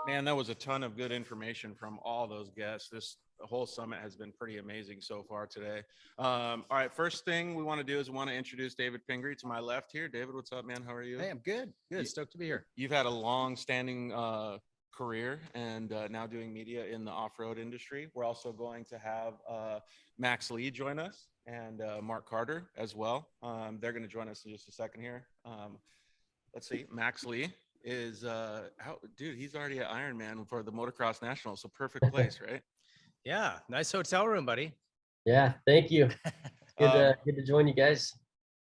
Man, that was a ton of good information from all those guests. This whole summit has been pretty amazing so far today. All right, first thing we want to do is we want to introduce David Pingree to my left here. David, what's up, man? How are you? Hey, I'm good. Good. Stoked to be here. You've had a long-standing career and now doing media in the off-road industry. We're also going to have Max Lee join us and Mark Carter as well. They're going to join us in just a second here. Let's see, Max Lee is dude, he's already at Ironman for the Motocross Nationals, so perfect place, right? Yeah, nice hotel room, buddy. Yeah, thank you. Good to join you guys.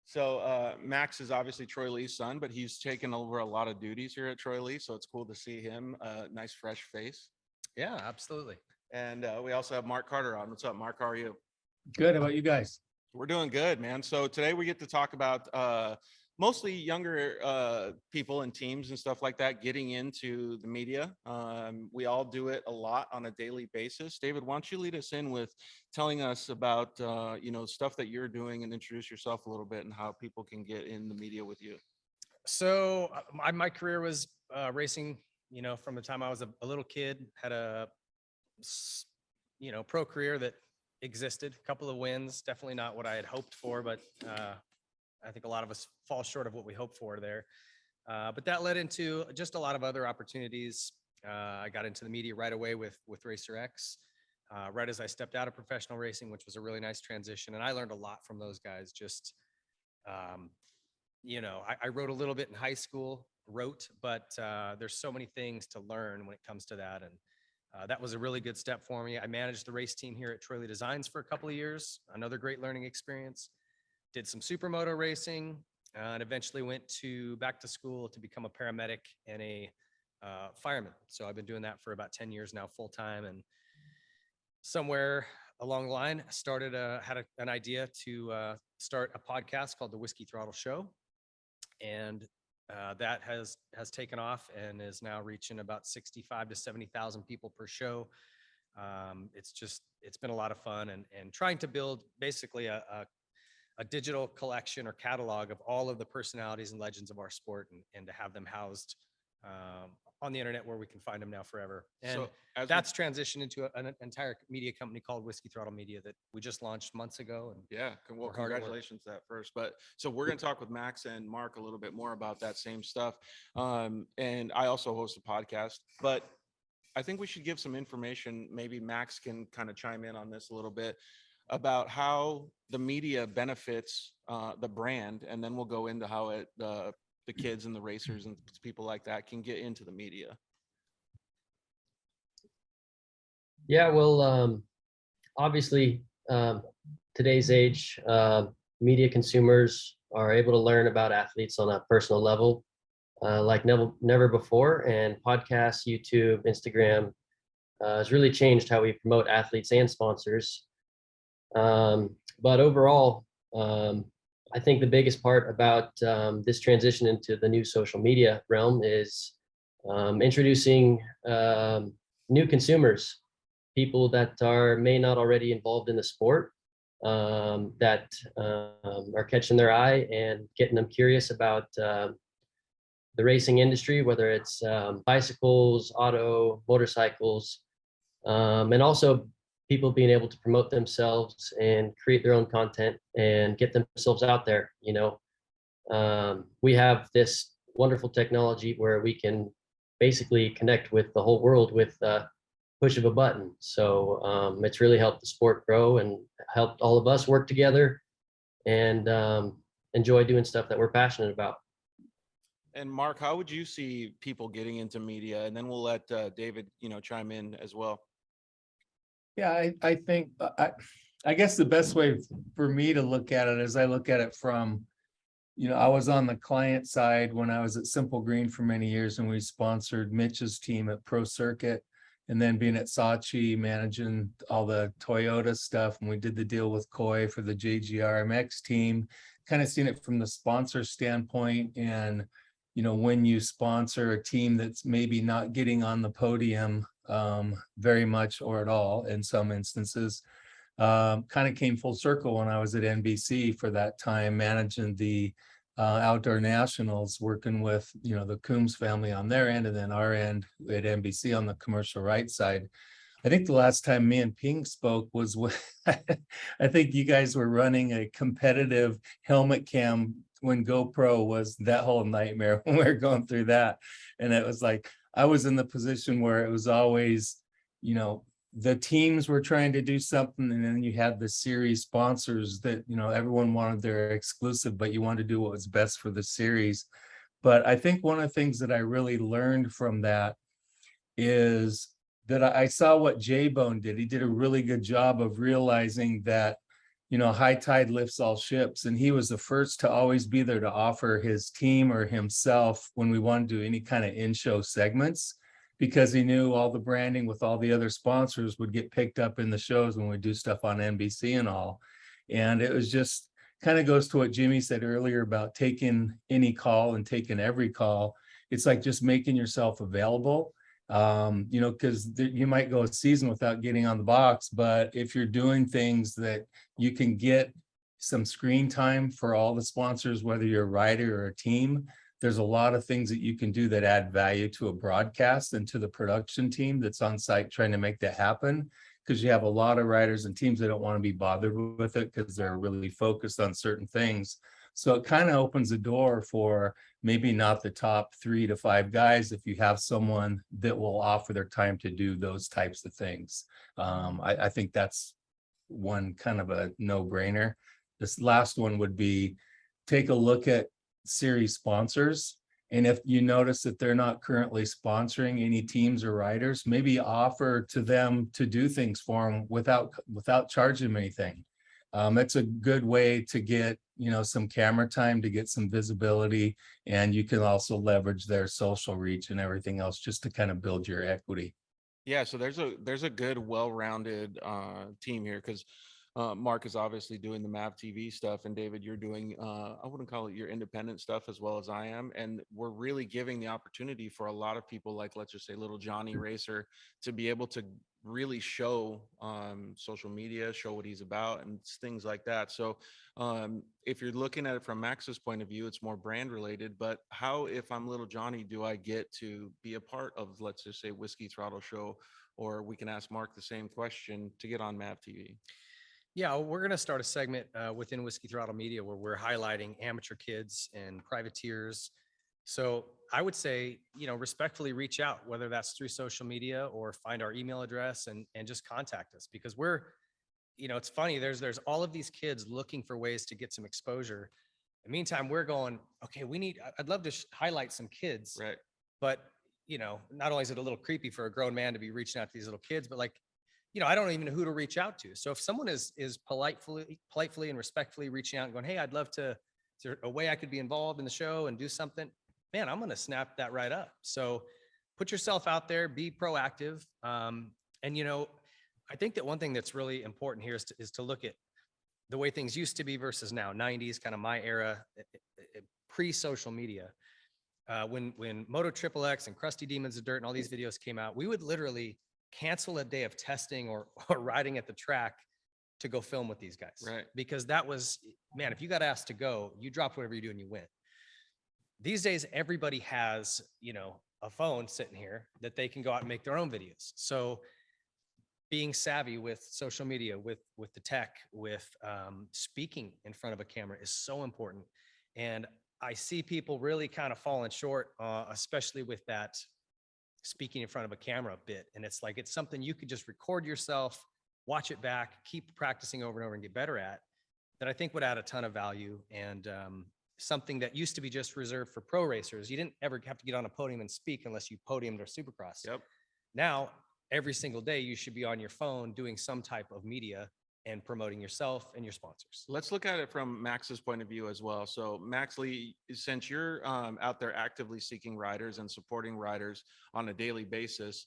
So Max is obviously Troy Lee's son, but he's taken over a lot of duties here at Troy Lee, so it's cool to see him. Nice fresh face. Yeah, absolutely. And we also have Mark Carter on. What's up, Mark? How are you? Good. How about you guys? We're doing good, man. So today we get to talk about mostly younger people and teams and stuff like that getting into the media. We all do it a lot on a daily basis. David, why don't you lead us in with telling us about stuff that you're doing and introduce yourself a little bit and how people can get in the media with you. So my career was racing, from the time I was a little kid. Had a pro career that existed, a couple of wins, definitely not what I had hoped for, but I think a lot of us fall short of what we hope for there. But that led into just a lot of other opportunities. I got into the media right away with Racer X, right as I stepped out of professional racing, which was a really nice transition. And I learned a lot from those guys. Just, I wrote a little bit in high school, but there's so many things to learn when it comes to that. And that was a really good step for me. I managed the race team here at Troy Lee Designs for a couple of years, another great learning experience. Did some supermoto racing and eventually went back to school to become a paramedic and a fireman. So I've been doing that for about 10 years now, full time. And somewhere along the line, had an idea to start a podcast called the Whiskey Throttle Show. And that has taken off and is now reaching about 65 to 70,000 people per show. It's been a lot of fun and trying to build basically a digital collection or catalog of all of the personalities and legends of our sport and to have them housed on the internet where we can find them now forever. And so that's transitioned into an entire media company called Whiskey Throttle Media that we just launched months ago. And yeah, well, congratulations to that first. But so we're going to talk with Max and Mark a little bit more about that same stuff. And I also host a podcast, but I think we should give some information. Maybe Max can kind of chime in on this a little bit about how the media benefits the brand, and then we'll go into how the kids and the racers and people like that can get into the media. Yeah, well, obviously, today's age, media consumers are able to learn about athletes on a personal level like never before. And podcasts, YouTube, Instagram has really changed how we promote athletes and sponsors. But overall, I think the biggest part about this transition into the new social media realm is introducing new consumers, people that may not already involved in the sport, that are catching their eye and getting them curious about the racing industry, whether it's bicycles, auto, motorcycles, and also people being able to promote themselves and create their own content and get themselves out there. We have this wonderful technology where we can basically connect with the whole world with a push of a button. So it's really helped the sport grow and helped all of us work together and enjoy doing stuff that we're passionate about. And Mark, how would you see people getting into media? And then we'll let David, chime in as well. Yeah, I think, I guess the best way for me to look at it is I look at it from, I was on the client side when I was at Simple Green for many years, and we sponsored Mitch's team at Pro Circuit, and then being at Saatchi, managing all the Toyota stuff. And we did the deal with Coy for the JGRMX team, kind of seen it from the sponsor standpoint. And, when you sponsor a team that's maybe not getting on the podium very much or at all in some instances, kind of came full circle when I was at NBC for that time, managing the outdoor nationals, working with, you know, the Coombs family on their end, and then our end at NBC on the commercial right side. I think the last time me and Ping spoke was when I think you guys were running a competitive helmet cam when GoPro was that whole nightmare when we were going through that. And it was like, I was in the position where it was always, you know, the teams were trying to do something, and then you had the series sponsors that, you know, everyone wanted their exclusive, but you wanted to do what was best for the series. But I think one of the things that I really learned from that is that I saw what J-Bone did. He did a really good job of realizing that, you know, high tide lifts all ships. And he was the first to always be there to offer his team or himself when we wanted to do any kind of in-show segments, because he knew all the branding with all the other sponsors would get picked up in the shows when we do stuff on NBC and all. And it was just kind of goes to what Jimmy said earlier about taking any call and taking every call. It's like just making yourself available. You know, because you might go a season without getting on the box, but if you're doing things that you can get some screen time for all the sponsors, whether you're a rider or a team, there's a lot of things that you can do that add value to a broadcast and to the production team that's on site trying to make that happen. Because you have a lot of riders and teams that don't want to be bothered with it because they're really focused on certain things. So it kind of opens the door for maybe not the top 3 to 5 guys if you have someone that will offer their time to do those types of things. I think that's one kind of a no-brainer. This last one would be take a look at series sponsors. And if you notice that they're not currently sponsoring any teams or riders, maybe offer to them to do things for them without charging them anything. It's a good way to get, you know, some camera time, to get some visibility, and you can also leverage their social reach and everything else just to kind of build your equity. Yeah, so there's a good, well-rounded team here, because Mark is obviously doing the MAV TV stuff, and David, you're doing I wouldn't call it your independent stuff as well as I am, and we're really giving the opportunity for a lot of people, like let's just say little Johnny Racer, to be able to really show social media, show what he's about, and things like that. So if you're looking at it from Max's point of view, it's more brand related. But how, if I'm little Johnny, do I get to be a part of, let's just say, Whiskey Throttle Show? Or we can ask Mark the same question to get on MAV TV. Yeah, we're going to start a segment within Whiskey Throttle Media where we're highlighting amateur kids and privateers. So I would say, you know, respectfully reach out, whether that's through social media or find our email address and just contact us, because we're, you know, it's funny. There's all of these kids looking for ways to get some exposure. In the meantime, we're going, okay, I'd love to highlight some kids, Right. but, you know, not only is it a little creepy for a grown man to be reaching out to these little kids, but like, you know, I don't even know who to reach out to. So if someone is politely and respectfully reaching out and going, hey, I'd love to, is there a way I could be involved in the show and do something? Man, I'm going to snap that right up. So put yourself out there, be proactive. And, you know, I think that one thing that's really important here is to look at the way things used to be versus now. 90s, kind of my era, pre-social media. When Moto Triple X and Krusty Demons of Dirt and all these videos came out, we would literally cancel a day of testing or riding at the track to go film with these guys. Right. Because that was, man, if you got asked to go, you dropped whatever you do and you went. These days, everybody has, you know, a phone sitting here that they can go out and make their own videos. So being savvy with social media, with the tech, with speaking in front of a camera is so important. And I see people really kind of falling short, especially with that speaking in front of a camera a bit. And it's like, it's something you could just record yourself, watch it back, keep practicing over and over and get better at, that I think would add a ton of value. And something that used to be just reserved for pro racers. You didn't ever have to get on a podium and speak unless you podiumed or Supercross. Yep. Now, every single day, you should be on your phone doing some type of media and promoting yourself and your sponsors. Let's look at it from Max's point of view as well. So Max Lee, since you're out there actively seeking riders and supporting riders on a daily basis,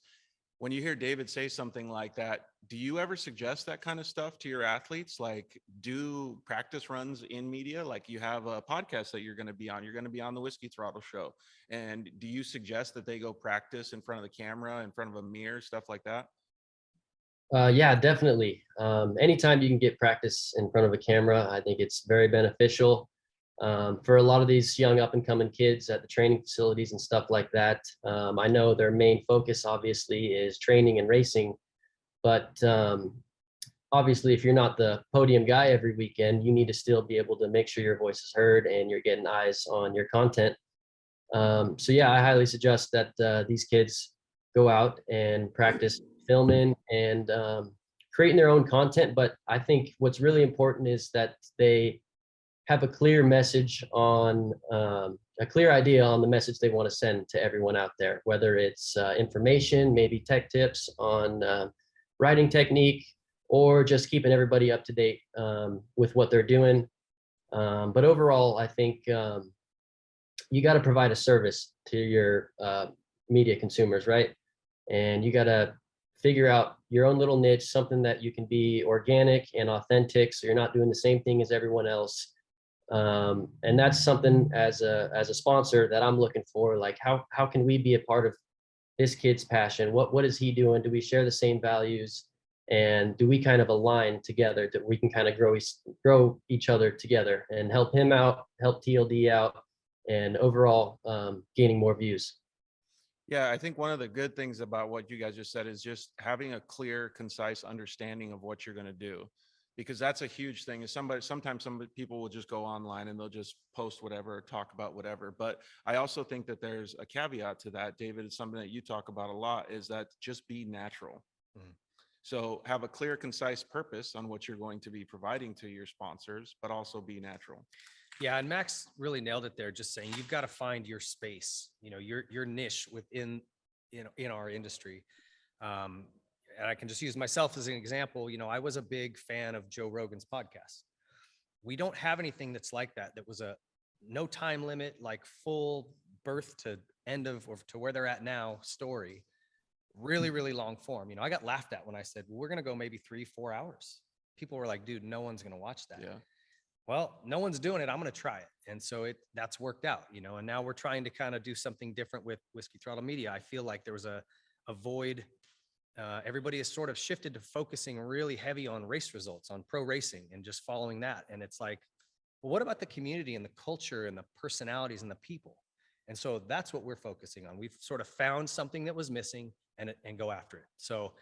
when you hear David say something like that, do you ever suggest that kind of stuff to your athletes? Like, do practice runs in media? Like, you have a podcast that you're going to be on. You're going to be on the Whiskey Throttle Show. And do you suggest that they go practice in front of the camera, in front of a mirror, stuff like that? Yeah, definitely. Anytime you can get practice in front of a camera, I think it's very beneficial. For a lot of these young up and coming kids at the training facilities and stuff like that, I know their main focus obviously is training and racing, but obviously if you're not the podium guy every weekend, you need to still be able to make sure your voice is heard and you're getting eyes on your content. So yeah, I highly suggest that these kids go out and practice filming and creating their own content. But I think what's really important is that they have a clear message on a clear idea on the message they want to send to everyone out there, whether it's information, maybe tech tips on writing technique, or just keeping everybody up to date with what they're doing. But overall, I think you got to provide a service to your media consumers, right? And you got to figure out your own little niche, something that you can be organic and authentic, so you're not doing the same thing as everyone else. And that's something as a sponsor that I'm looking for. Like, how can we be a part of this kid's passion? What is he doing? Do we share the same values? And do we kind of align together that we can kind of grow each other together and help him out, help TLD out, and overall gaining more views? Yeah, I think one of the good things about what you guys just said is just having a clear, concise understanding of what you're going to do, because that's a huge thing. Is sometimes some people will just go online and they'll just post whatever, or talk about whatever. But I also think that there's a caveat to that, David. It's something that you talk about a lot, is that just be natural. So have a clear, concise purpose on what you're going to be providing to your sponsors, but also be natural. Yeah, and Max really nailed it there, just saying you've got to find your space, your niche within in our industry. And I can just use myself as an example. I was a big fan of Joe Rogan's podcast. We don't have anything that's like that. That was a no time limit, like full birth to end of, or to where they're at now story. Really, really long form. I got laughed at when I said, well, we're going to go maybe 3-4 hours. People were like, dude, no one's going to watch that. Yeah. Well, no one's doing it. I'm going to try it. And so that's worked out, and now we're trying to kind of do something different with Whiskey Throttle Media. I feel like there was a void. Everybody has sort of shifted to focusing really heavy on race results, on pro racing, and just following that. And it's like, well, what about the community and the culture and the personalities and the people? And so that's what we're focusing on. We've sort of found something that was missing and go after it. So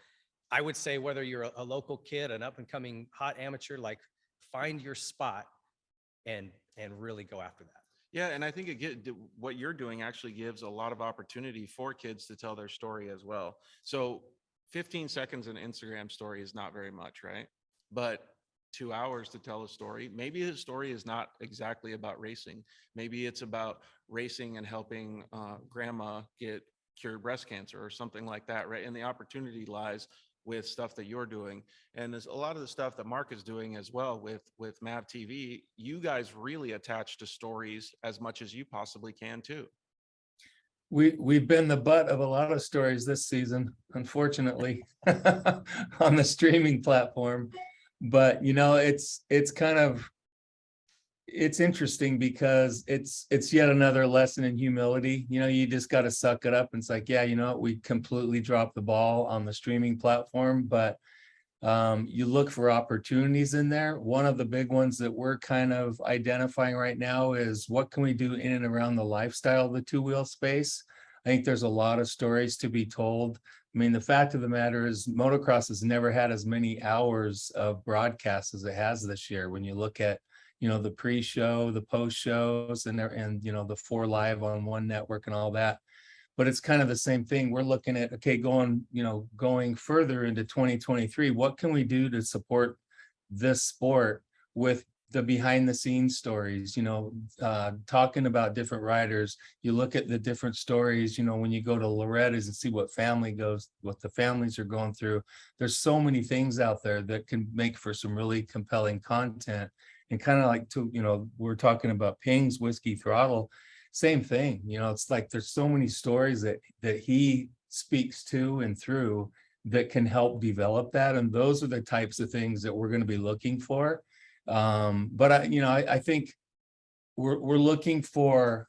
I would say, whether you're a local kid, an up and coming hot amateur, like, find your spot and really go after that. Yeah, and I think what you're doing actually gives a lot of opportunity for kids to tell their story as well. So 15 seconds in Instagram story is not very much, right? But 2 hours to tell a story. Maybe the story is not exactly about racing. Maybe it's about racing and helping grandma get cured breast cancer or something like that, right? And the opportunity lies with stuff that you're doing. And there's a lot of the stuff that Mark is doing as well with Mav TV. You guys really attach to stories as much as you possibly can too. We've been the butt of a lot of stories this season, unfortunately, on the streaming platform. But it's interesting because it's yet another lesson in humility. You just got to suck it up. And it's like, yeah, we completely dropped the ball on the streaming platform, but you look for opportunities in there. One of the big ones that we're kind of identifying right now is, what can we do in and around the lifestyle of the two-wheel space? I think there's a lot of stories to be told. I mean, the fact of the matter is, motocross has never had as many hours of broadcast as it has this year. When you look at the pre-show, the post-shows, and the 4 live on one network and all that. But it's kind of the same thing. We're looking at, okay, going further into 2023, what can we do to support this sport with the behind the scenes stories, talking about different riders. You look at the different stories, when you go to Loretta's and see what the families are going through. There's so many things out there that can make for some really compelling content. And kind of like we're talking about Ping's Whiskey Throttle, same thing. It's like there's so many stories that he speaks to and through that can help develop that. And those are the types of things that we're going to be looking for. But I think we're looking for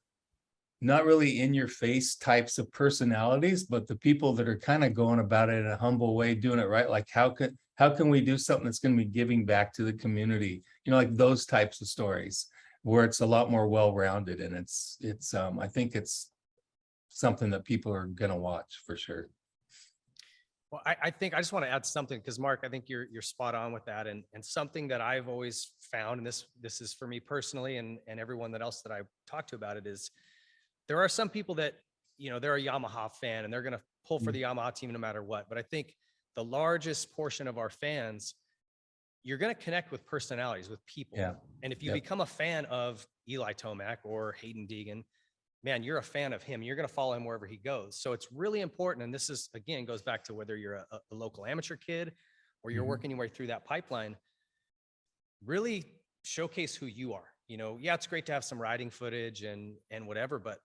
not really in your face types of personalities, but the people that are kind of going about it in a humble way, doing it right. Like, how can we do something that's going to be giving back to the community? Like those types of stories. where it's a lot more well-rounded, and I think it's something that people are gonna watch for sure. Well, I think I just want to add something because Mark, I think you're spot on with that. And something that I've always found, and this is for me personally and everyone else that I've talked to about it, is there are some people that, they're a Yamaha fan and they're going to pull for the Yamaha team no matter what. But I think the largest portion of our fans, you're going to connect with personalities, with people. Yeah. And if you Yep. become a fan of Eli Tomac or Hayden Deegan, man, you're a fan of him. You're going to follow him wherever he goes. So it's really important. And this is, again, goes back to whether you're a local amateur kid or you're Mhm. working your way through that pipeline, really showcase who you are. Yeah, it's great to have some riding footage and whatever, but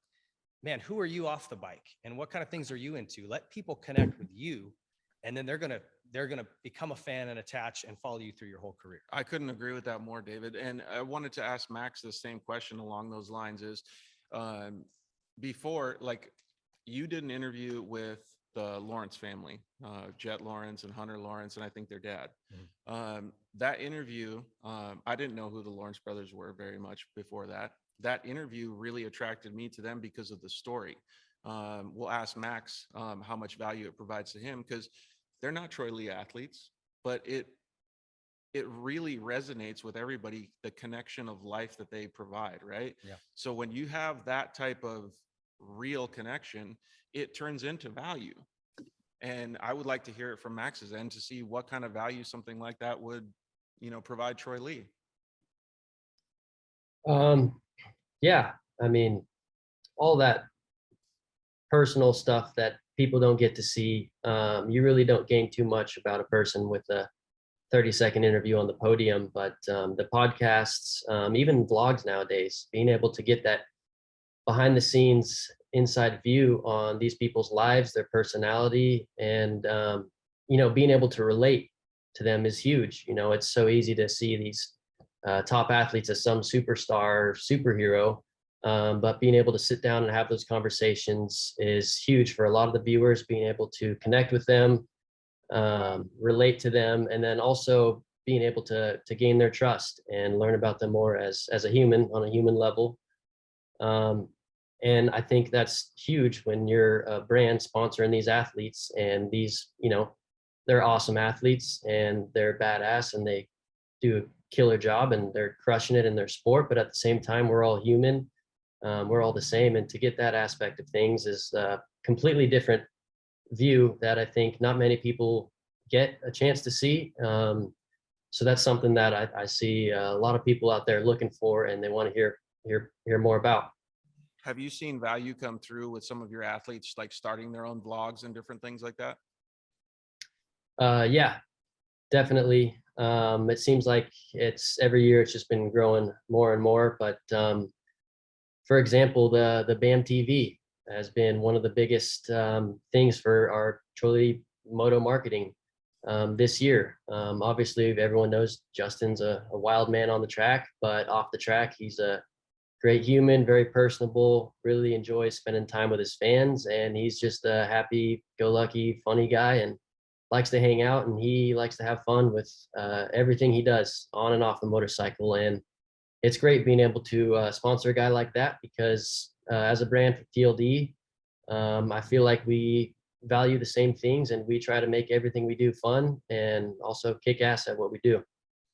man, who are you off the bike and what kind of things are you into? Let people connect with you, and then they're going to become a fan and attach and follow you through your whole career. I couldn't agree with that more, David. And I wanted to ask Max the same question along those lines is, before, like, you did an interview with the Lawrence family, Jet Lawrence and Hunter Lawrence, and I think their dad. That interview, I didn't know who the Lawrence brothers were very much before that. That interview really attracted me to them because of the story. We'll ask Max how much value it provides to him, because they're not Troy Lee athletes, but it really resonates with everybody, the connection of life that they provide, right? Yeah. So when you have that type of real connection, it turns into value. And I would like to hear it from Max's end to see what kind of value something like that would, provide Troy Lee. Yeah, I mean, all that personal stuff that people don't get to see. You really don't gain too much about a person with a 30-second interview on the podium, but the podcasts, even vlogs nowadays, being able to get that behind the scenes inside view on these people's lives, their personality, and being able to relate to them is huge. It's so easy to see these top athletes as some superstar, superhero, but being able to sit down and have those conversations is huge for a lot of the viewers, being able to connect with them, relate to them, and then also being able to gain their trust and learn about them more as a human, on a human level. And I think that's huge when you're a brand sponsoring these athletes, and these, they're awesome athletes and they're badass and they do a killer job and they're crushing it in their sport. But at the same time, we're all human. We're all the same. And to get that aspect of things is a completely different view that I think not many people get a chance to see. So that's something that I see a lot of people out there looking for, and they want to hear more about. Have you seen value come through with some of your athletes, like starting their own vlogs and different things like that? Yeah, definitely. It seems like it's every year it's just been growing more and more. But for example, the BAM TV has been one of the biggest things for our Troy Moto marketing this year. Obviously, everyone knows Justin's a wild man on the track, but off the track, he's a great human, very personable, really enjoys spending time with his fans, and he's just a happy-go-lucky, funny guy, and likes to hang out, and he likes to have fun with everything he does on and off the motorcycle. And it's great being able to sponsor a guy like that, because as a brand for TLD, I feel like we value the same things, and we try to make everything we do fun and also kick ass at what we do.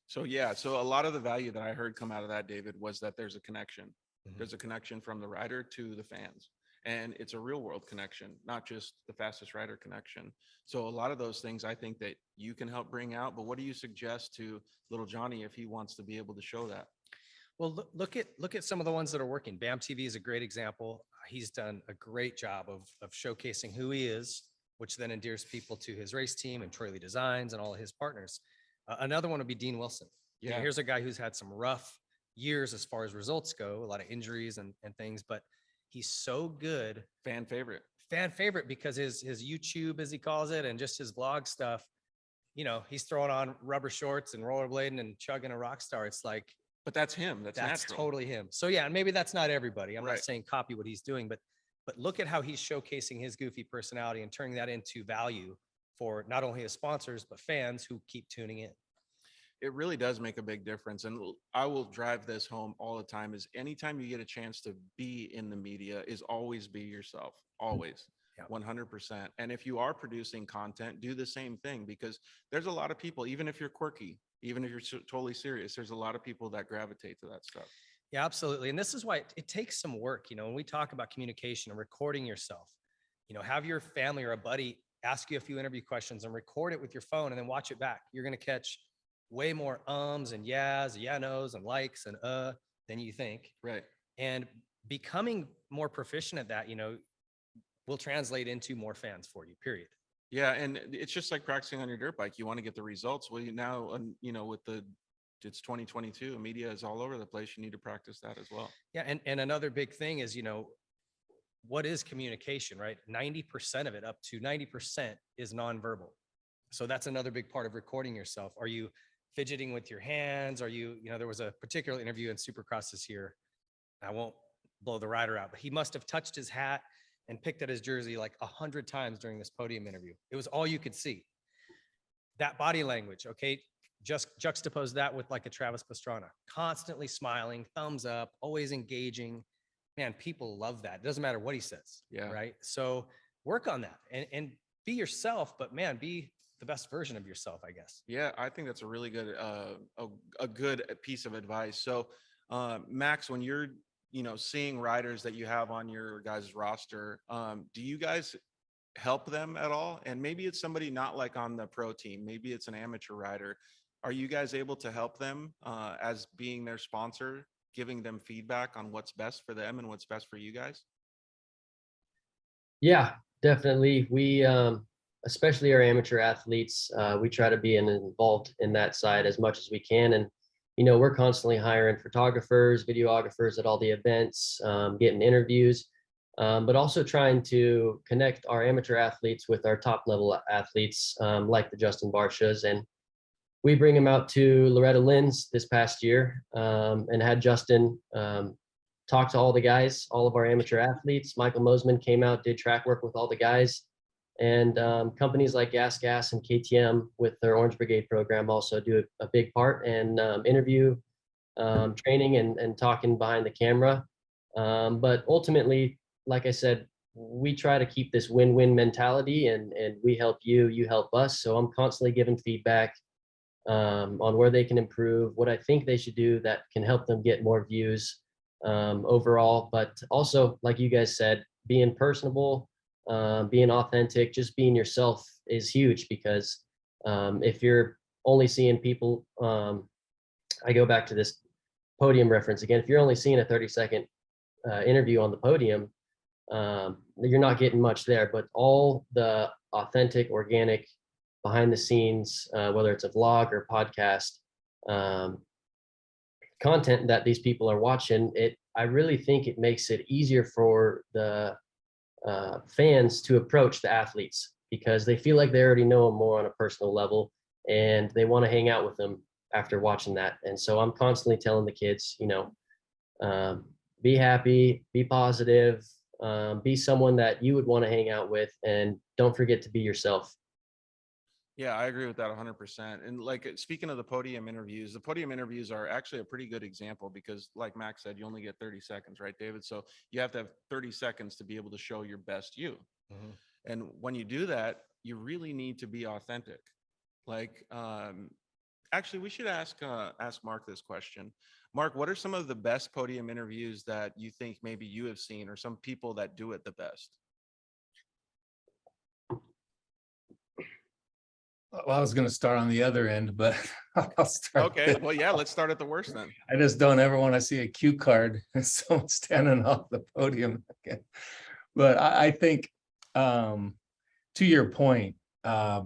So yeah, so a lot of the value that I heard come out of that, David, was that there's a connection. Mhm. There's a connection from the rider to the fans. And it's a real world connection, not just the fastest rider connection. So a lot of those things I think that you can help bring out. But what do you suggest to little Johnny if he wants to be able to show that? Well, look at some of the ones that are working. BAM TV is a great example. He's done a great job of showcasing who he is, which then endears people to his race team and Troy Lee Designs and all of his partners. Another one would be Dean Wilson. Yeah. Here's a guy who's had some rough years as far as results go, a lot of injuries and things, but he's so good. Fan favorite. Fan favorite because his YouTube, as he calls it, and just his vlog stuff, he's throwing on rubber shorts and rollerblading and chugging a rock star. It's like, But that's him. That's natural. totally him. So yeah, and maybe that's not everybody. I'm Right. not saying copy what he's doing, but look at how he's showcasing his goofy personality and turning that into value for not only his sponsors, but fans who keep tuning in. it really does make a big difference. And I will drive this home all the time is anytime you get a chance to be in the media is always be yourself, always. Yeah. 100%. And if you are producing content, do the same thing, because there's a lot of people, even if you're quirky, even if you're totally serious, there's a lot of people that gravitate to that stuff. Yeah, absolutely. And this is why it takes some work. You know, when we talk about communication and recording yourself, you know, have your family or a buddy ask you a few interview questions and record it with your phone and then watch it back. You're going to catch way more ums and yeahs, yeah, nos and likes and than you think. Right. And becoming more proficient at that, you know, will translate into more fans for you, period. Yeah. And it's just like practicing on your dirt bike. You want to get the results. Well, you now, you know, it's 2022, media is all over the place. You need to practice that as well. Yeah. And another big thing is, you know, what is communication, right? 90% of it, up to 90% is nonverbal. So that's another big part of recording yourself. Are you fidgeting with your hands? Are you, you know, there was a particular interview in Supercross this year. I won't blow the rider out, but he must have touched his hat and picked at his jersey like 100 times during this podium interview. It was all you could see. That body language, okay? Just juxtapose that with like a Travis Pastrana, constantly smiling, thumbs up, always engaging. Man, people love that. It doesn't matter what he says. Yeah. Right. So work on that and be yourself, but man, be the best version of yourself, I guess. Yeah, I think that's a really good, a good piece of advice. So, Max, when you're, you know, seeing riders that you have on your guys' roster, do you guys help them at all? And maybe it's somebody not like on the pro team, maybe it's an amateur rider. Are you guys able to help them as being their sponsor, giving them feedback on what's best for them and what's best for you guys? Yeah, definitely. We, especially our amateur athletes, we try to be involved in that side as much as we can. And, you know, we're constantly hiring photographers, videographers at all the events, getting interviews, but also trying to connect our amateur athletes with our top level athletes, like the Justin Barcias. And we bring them out to Loretta Lynn's this past year, and had Justin talk to all the guys, all of our amateur athletes. Michael Mosman came out, did track work with all the guys. And companies like Gas and KTM with their Orange Brigade program also do a big part, and interview, training and talking behind the camera. But ultimately, like I said, we try to keep this win-win mentality, and we help you, you help us. So I'm constantly giving feedback on where they can improve, what I think they should do that can help them get more views overall. But also, like you guys said, being personable, being authentic, just being yourself is huge, because if you're only seeing people, I go back to this podium reference again, if you're only seeing a 30-second interview on the podium, you're not getting much there. But all the authentic, organic, behind the scenes, whether it's a vlog or podcast, content that these people are watching, I really think it makes it easier for the fans to approach the athletes, because they feel like they already know them more on a personal level, and they want to hang out with them after watching that. And so I'm constantly telling the kids, you know, be happy, be positive, be someone that you would want to hang out with, and don't forget to be yourself. Yeah, I agree with that 100%. And like, speaking of the podium interviews are actually a pretty good example, because like Max said, you only get 30 seconds, right, David? So you have to have 30 seconds to be able to show your best you. Mm-hmm. And when you do that, you really need to be authentic. Like, actually, we should ask Mark this question. Mark, what are some of the best podium interviews that you think maybe you have seen, or some people that do it the best? Well, I was going to start on the other end, but I'll start. Okay, well, yeah, let's start at the worst then. I just don't ever want to see a cue card and someone standing off the podium. But I think, to your point,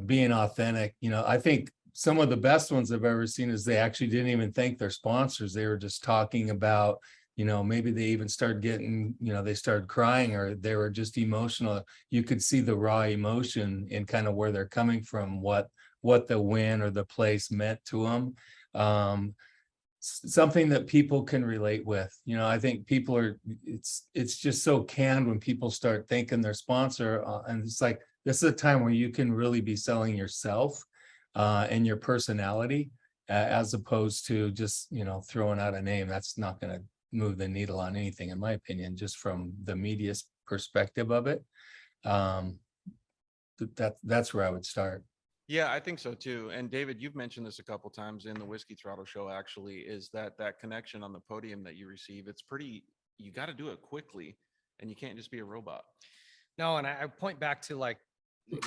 being authentic, you know, I think some of the best ones I've ever seen is they actually didn't even thank their sponsors. They were just talking about, you know, maybe they even started getting, you know, they started crying, or they were just emotional. You could see the raw emotion in kind of where they're coming from, what the win or the place meant to them. Something that people can relate with. You know, I think people are, it's just so canned when people start thanking their sponsor, and it's like, this is a time where you can really be selling yourself and your personality. as opposed to just, throwing out a name. That's not going to move the needle on anything, in my opinion, just from the media's perspective of it. That's where I would start. Yeah, I think so too. And David, you've mentioned this a couple times in the Whiskey Throttle show, actually, is that connection on the podium that you receive. It's pretty, you got to do it quickly and you can't just be a robot. No, and I point back to like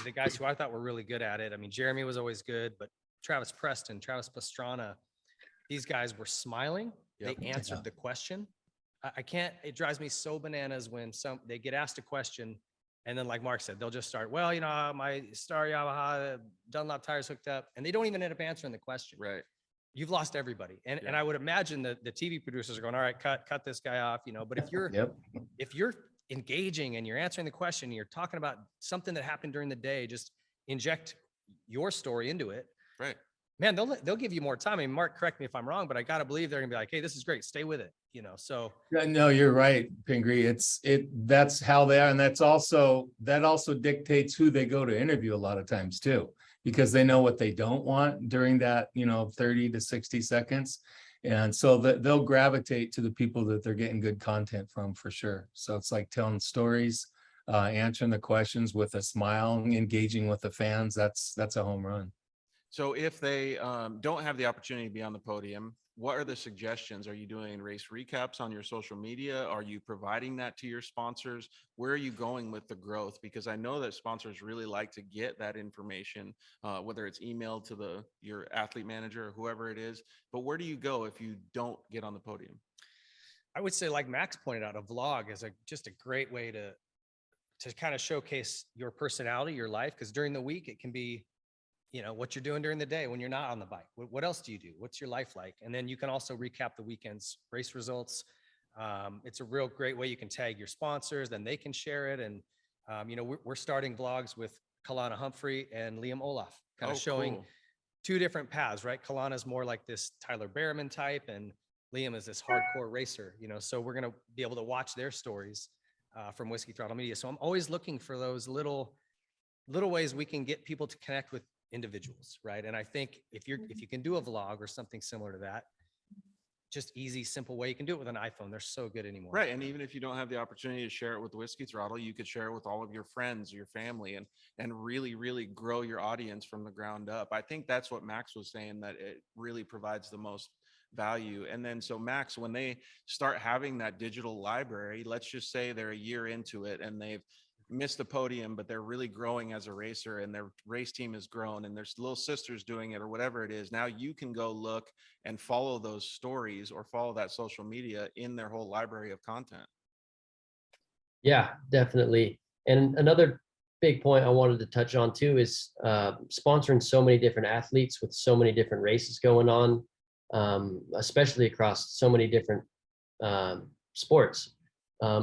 the guys who I thought were really good at it. I mean, Jeremy was always good, but Travis Preston, Travis Pastrana, these guys were smiling. Yep. They answered the question. I can't, it drives me so bananas when they get asked a question and then like Mark said, they'll just start, well, my Star Yamaha Dunlop tires hooked up, and they don't even end up answering the question. Right. You've lost everybody. And Yeah. and I would imagine that the TV producers are going, all right, cut this guy off, but if you're Yep. if you're engaging and you're answering the question, and you're talking about something that happened during the day, just inject your story into it. Right. Man, they'll give you more time. I mean, Mark, correct me if I'm wrong, but I gotta believe they're gonna be like, hey, this is great, stay with it. So Yeah, no, you're right, Pingree. That's how they are. And that also dictates who they go to interview a lot of times too, because they know what they don't want during that, 30 to 60 seconds. And so they'll gravitate to the people that they're getting good content from, for sure. So it's like telling stories, answering the questions with a smile, engaging with the fans. That's a home run. So if they don't have the opportunity to be on the podium, what are the suggestions? Are you doing race recaps on your social media? Are you providing that to your sponsors? Where are you going with the growth? Because I know that sponsors really like to get that information, whether it's emailed to your athlete manager or whoever it is. But where do you go if you don't get on the podium? I would say, like Max pointed out, a vlog is just a great way to kind of showcase your personality, your life. Because during the week, it can be what you're doing during the day when you're not on the bike. What else do you do? What's your life like? And then you can also recap the weekend's race results. It's a real great way you can tag your sponsors, then they can share it. And, we're starting vlogs with Kalana Humphrey and Liam Olaf, kind of showing cool. two different paths, right? Kalana's more like this Tyler Behrman type, and Liam is this hardcore racer, so we're going to be able to watch their stories from Whiskey Throttle Media. So I'm always looking for those little ways we can get people to connect with individuals, right? And I think if you can do a vlog or something similar to that, just easy, simple way, you can do it with an iPhone. They're so good anymore. Right. And even if you don't have the opportunity to share it with Whiskey Throttle, you could share it with all of your friends, your family, and really, really grow your audience from the ground up. I think that's what Max was saying, that it really provides the most value. And then, so Max, when they start having that digital library, let's just say they're a year into it and they've missed the podium, but they're really growing as a racer and their race team has grown and there's little sisters doing it or whatever it is. Now you can go look and follow those stories or follow that social media in their whole library of content. Yeah, definitely. And another big point I wanted to touch on too is sponsoring so many different athletes with so many different races going on, especially across so many different sports.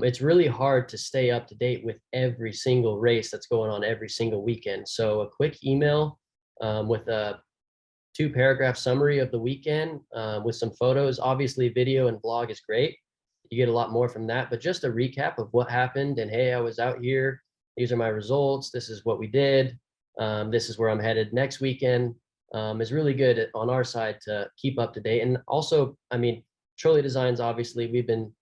It's really hard to stay up to date with every single race that's going on every single weekend. So a quick email with a 2-paragraph summary of the weekend with some photos. Obviously, video and blog is great. You get a lot more from that, but just a recap of what happened. And hey, I was out here. These are my results. This is what we did. This is where I'm headed next weekend. Is really good on our side to keep up to date. And also, I mean, Trolley Designs, obviously, we've been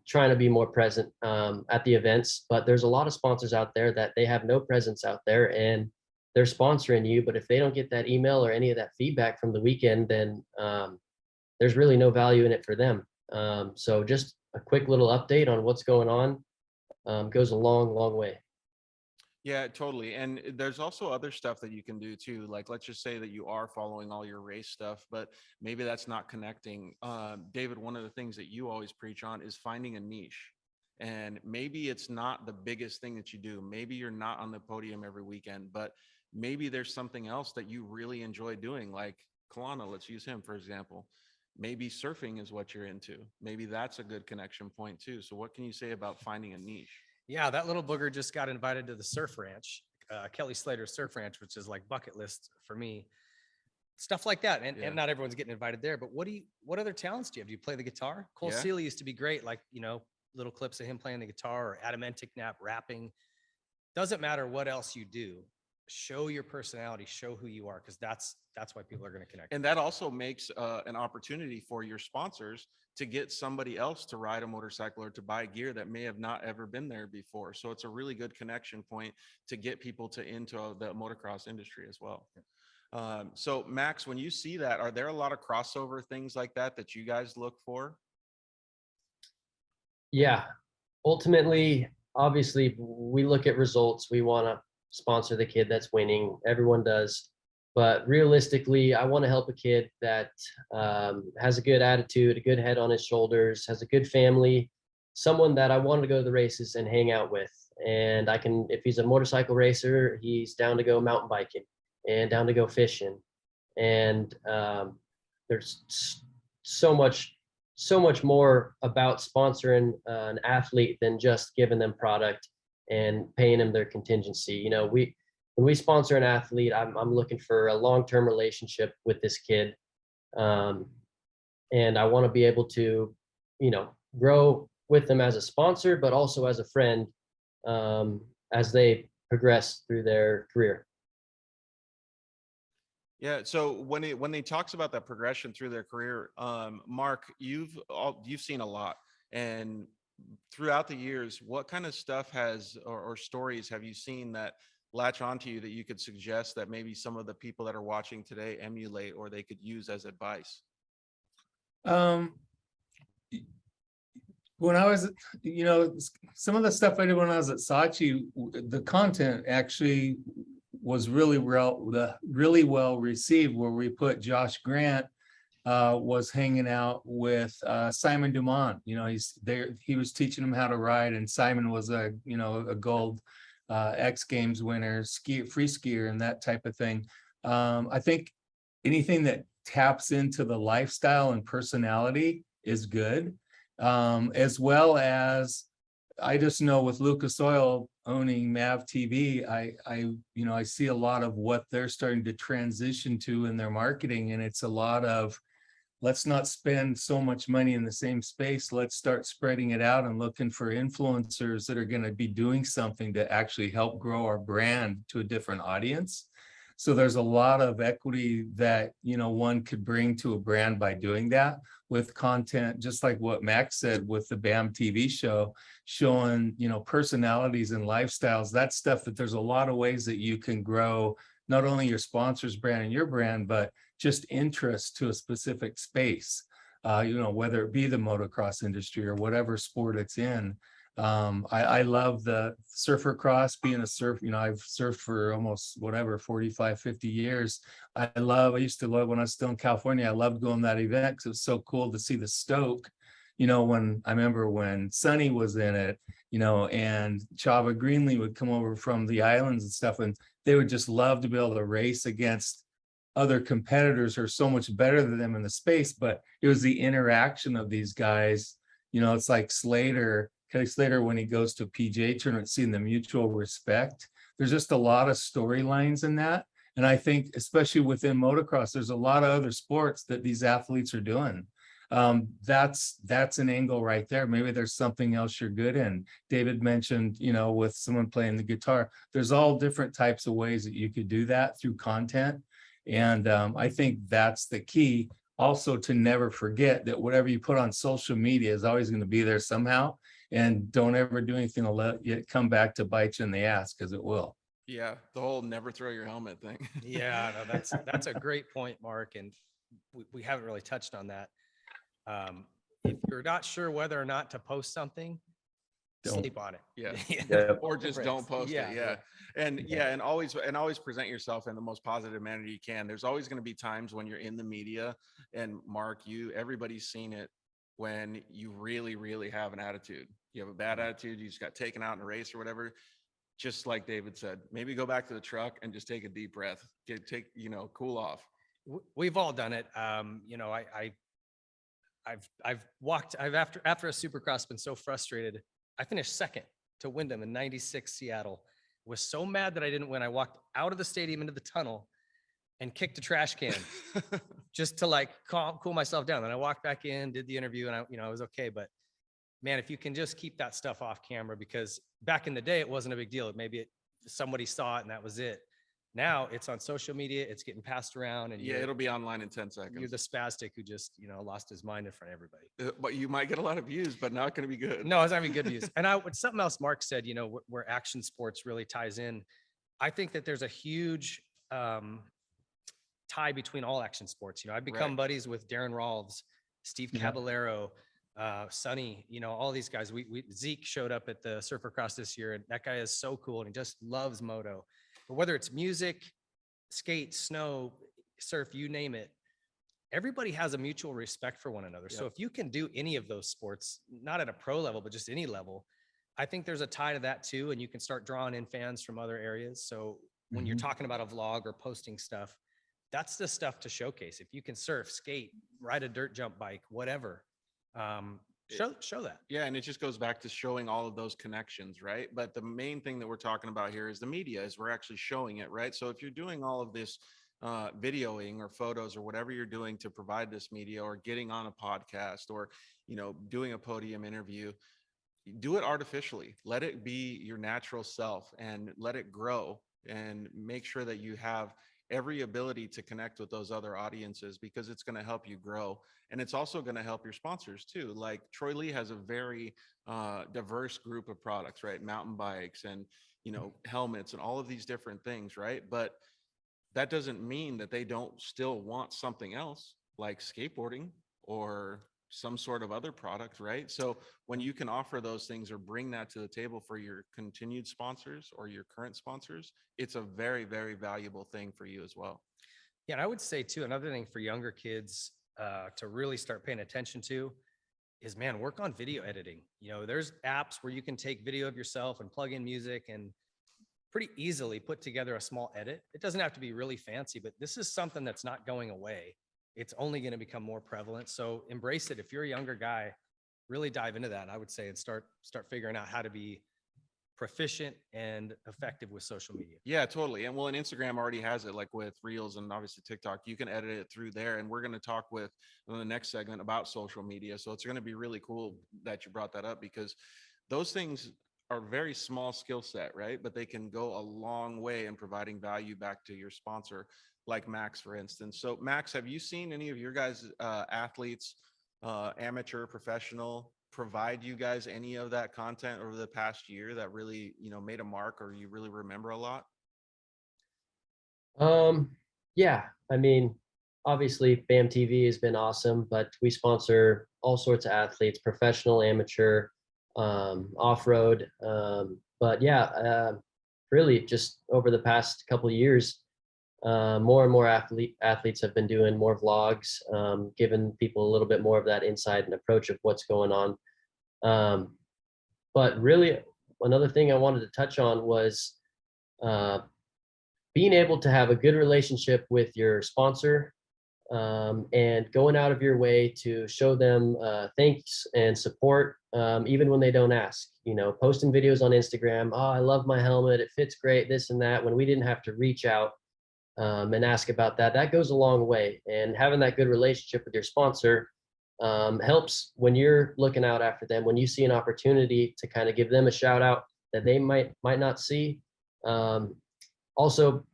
trying to be more present at the events, but there's a lot of sponsors out there that they have no presence out there and they're sponsoring you. But if they don't get that email or any of that feedback from the weekend, then there's really no value in it for them. So just a quick little update on what's going on goes a long, long way. Yeah, totally. And there's also other stuff that you can do too. Like, let's just say that you are following all your race stuff, but maybe that's not connecting. David, one of the things that you always preach on is finding a niche. And maybe it's not the biggest thing that you do. Maybe you're not on the podium every weekend, but maybe there's something else that you really enjoy doing. Like Kalana, let's use him for example. Maybe surfing is what you're into. Maybe that's a good connection point too. So what can you say about finding a niche? Yeah, that little booger just got invited to the surf ranch, Kelly Slater's surf ranch, which is like bucket list for me. Stuff like that. And, Yeah. and not everyone's getting invited there, but what other talents do you have? Do you play the guitar? Cole Yeah. Seeley used to be great. Like, little clips of him playing the guitar, or Adam Enticknap rapping. Doesn't matter what else you do. show your personality, show who you are, because that's why people are going to connect. And that also makes an opportunity for your sponsors to get somebody else to ride a motorcycle or to buy gear that may have not ever been there before. So it's a really good connection point to get people to into the motocross industry as well. So Max, when you see that, are there a lot of crossover things like that that you guys look for? Yeah, ultimately, obviously, we look at results. We want to sponsor the kid that's winning. Everyone does. But realistically, I want to help a kid that has a good attitude, a good head on his shoulders, has a good family, someone that I want to go to the races and hang out with. And I can, if he's a motorcycle racer, he's down to go mountain biking and down to go fishing. And there's so much more about sponsoring an athlete than just giving them product and paying them their contingency. You know, when we sponsor an athlete, I'm looking for a long-term relationship with this kid. And I want to be able to, you know, grow with them as a sponsor, but also as a friend as they progress through their career. Yeah. So when he talks about that progression through their career, Mark, you've seen a lot, and throughout the years, what kind of stuff or stories have you seen that latch onto you that you could suggest that maybe some of the people that are watching today emulate or they could use as advice? When I was, you know, some of the stuff I did when I was at Saatchi, the content actually was really well received, where we put Josh Grant was hanging out with Simon Dumont. You know, he's there, he was teaching him how to ride, and Simon was a gold X Games winner, free skier and that type of thing. I think anything that taps into the lifestyle and personality is good. As well as, I just know with Lucas Oil owning Mav TV, I see a lot of what they're starting to transition to in their marketing, and it's a lot of, let's not spend so much money in the same space. Let's start spreading it out and looking for influencers that are going to be doing something to actually help grow our brand to a different audience. So there's a lot of equity that, you know, one could bring to a brand by doing that with content, just like what Max said with the BAM TV show, showing, you know, personalities and lifestyles. That's stuff that there's a lot of ways that you can grow not only your sponsor's brand and your brand, but just interest to a specific space, you know, whether it be the motocross industry or whatever sport it's in. I love the surfer cross, being a surf, you know, I've surfed for almost 45, 50 years. I used to love when I was still in California, I loved going to that event because it was so cool to see the Stoke, you know, when I remember when Sonny was in it, you know, and Chava Greenlee would come over from the islands and stuff, and they would just love to be able to race against other competitors who are so much better than them in the space. But it was the interaction of these guys, you know, it's like Kelly Slater, when he goes to a PGA tournament, seeing the mutual respect. There's just a lot of storylines in that. And I think, especially within motocross, there's a lot of other sports that these athletes are doing. That's an angle right there. Maybe there's something else you're good in. David mentioned, you know, with someone playing the guitar, there's all different types of ways that you could do that through content. And I think that's the key. Also, to never forget that whatever you put on social media is always going to be there somehow. And don't ever do anything to let it come back to bite you in the ass, because it will. Yeah, the whole never throw your helmet thing. Yeah, no, that's a great point, Mark, and we haven't really touched on that. If you're not sure whether or not to post something, sleep on it. Yeah. Yeah. Or just don't post it. Yeah. And always present yourself in the most positive manner you can. There's always going to be times when you're in the media, and Mark, everybody's seen it, when you really, really have an attitude. You have a bad attitude, you just got taken out in a race or whatever. Just like David said, maybe go back to the truck and just take a deep breath, cool off. We've all done it. You know, I've after a Supercross been so frustrated. I finished second to Wyndham in '96 Seattle. Was so mad that I didn't win. I walked out of the stadium into the tunnel and kicked a trash can just to like cool myself down. Then I walked back in, did the interview, and I was okay. But man, if you can just keep that stuff off camera, because back in the day, it wasn't a big deal. Maybe somebody saw it and that was it. Now it's on social media, it's getting passed around, and Yeah, it'll be online in 10 seconds. you're the spastic who just, lost his mind in front of everybody. But you might get a lot of views, but not going to be good. No, it's not even good views. And something else Mark said, where action sports really ties in. I think that there's a huge tie between all action sports. I've become Right. buddies with Darren Rawls, Steve Yeah. Caballero, Sonny, all these guys. Zeke showed up at the Surfer-Cross this year, and that guy is so cool and he just loves moto. But whether it's music, skate, snow, surf, you name it, everybody has a mutual respect for one another. So Yep. if you can do any of those sports, not at a pro level, but just any level, I think there's a tie to that too. And you can start drawing in fans from other areas. So when you're Mhm. talking about a vlog or posting stuff, that's the stuff to showcase. If you can surf, skate, ride a dirt jump bike, whatever, show that. Yeah, and it just goes back to showing all of those connections, right? But the main thing that we're talking about here is the media, is we're actually showing it, right? So if you're doing all of this videoing or photos or whatever you're doing to provide this media, or getting on a podcast, or doing a podium interview, do it artificially. Let it be your natural self and let it grow, and make sure that you have every ability to connect with those other audiences, because it's going to help you grow. And it's also going to help your sponsors too. Like Troy Lee has a very diverse group of products, right? Mountain bikes and helmets and all of these different things, right? But that doesn't mean that they don't still want something else like skateboarding or some sort of other product, right? So when you can offer those things or bring that to the table for your continued sponsors or your current sponsors, it's a very, very valuable thing for you as well. Yeah, and I would say too, another thing for younger kids to really start paying attention to is, man, work on video editing. There's apps where you can take video of yourself and plug in music and pretty easily put together a small edit. It doesn't have to be really fancy, but this is something that's not going away. It's only going to become more prevalent. So embrace it. If you're a younger guy, really dive into that, I would say, and start figuring out how to be proficient and effective with social media. Yeah, totally. And Instagram already has it, like with Reels and obviously TikTok. You can edit it through there. And we're going to talk with in the next segment about social media. So it's going to be really cool that you brought that up, because those things are very small skill set, right? But they can go a long way in providing value back to your sponsor, like Max, for instance. So Max, have you seen any of your guys' athletes, amateur, professional, provide you guys any of that content over the past year that really, made a mark or you really remember a lot? Yeah, I mean, obviously BAM TV has been awesome, but we sponsor all sorts of athletes, professional, amateur, off-road. But yeah, really just over the past couple of years, more and more athletes have been doing more vlogs, giving people a little bit more of that insight and approach of what's going on. But really, another thing I wanted to touch on was being able to have a good relationship with your sponsor, and going out of your way to show them thanks and support, even when they don't ask. Posting videos on Instagram, oh, I love my helmet, it fits great, this and that, when we didn't have to reach out and ask about that. That goes a long way. And having that good relationship with your sponsor helps when you're looking out after them, when you see an opportunity to kind of give them a shout out that they might not see. Also,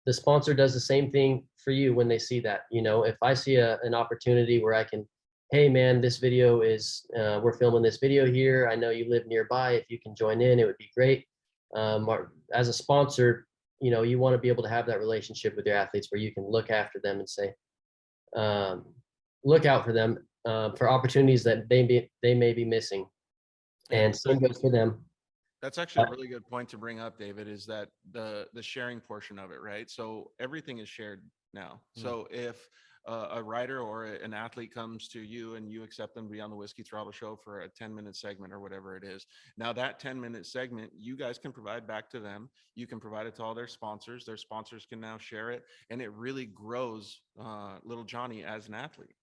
the sponsor does the same thing for you when they see that. If I see an opportunity where I can, hey man, this video is, we're filming this video here, I know you live nearby, if you can join in, it would be great. Or as a sponsor, you want to be able to have that relationship with your athletes where you can look after them and say, look out for them for opportunities that they may be missing. And same goes for them. That's actually a really good point to bring up, David, is that the sharing portion of it, right? So everything is shared now. So if a rider or an athlete comes to you and you accept them to be on the Whiskey Throttle Show for a 10-minute segment or whatever it is, now that 10-minute segment, you guys can provide back to them. You can provide it to all their sponsors. Their sponsors can now share it, and it really grows little Johnny as an athlete.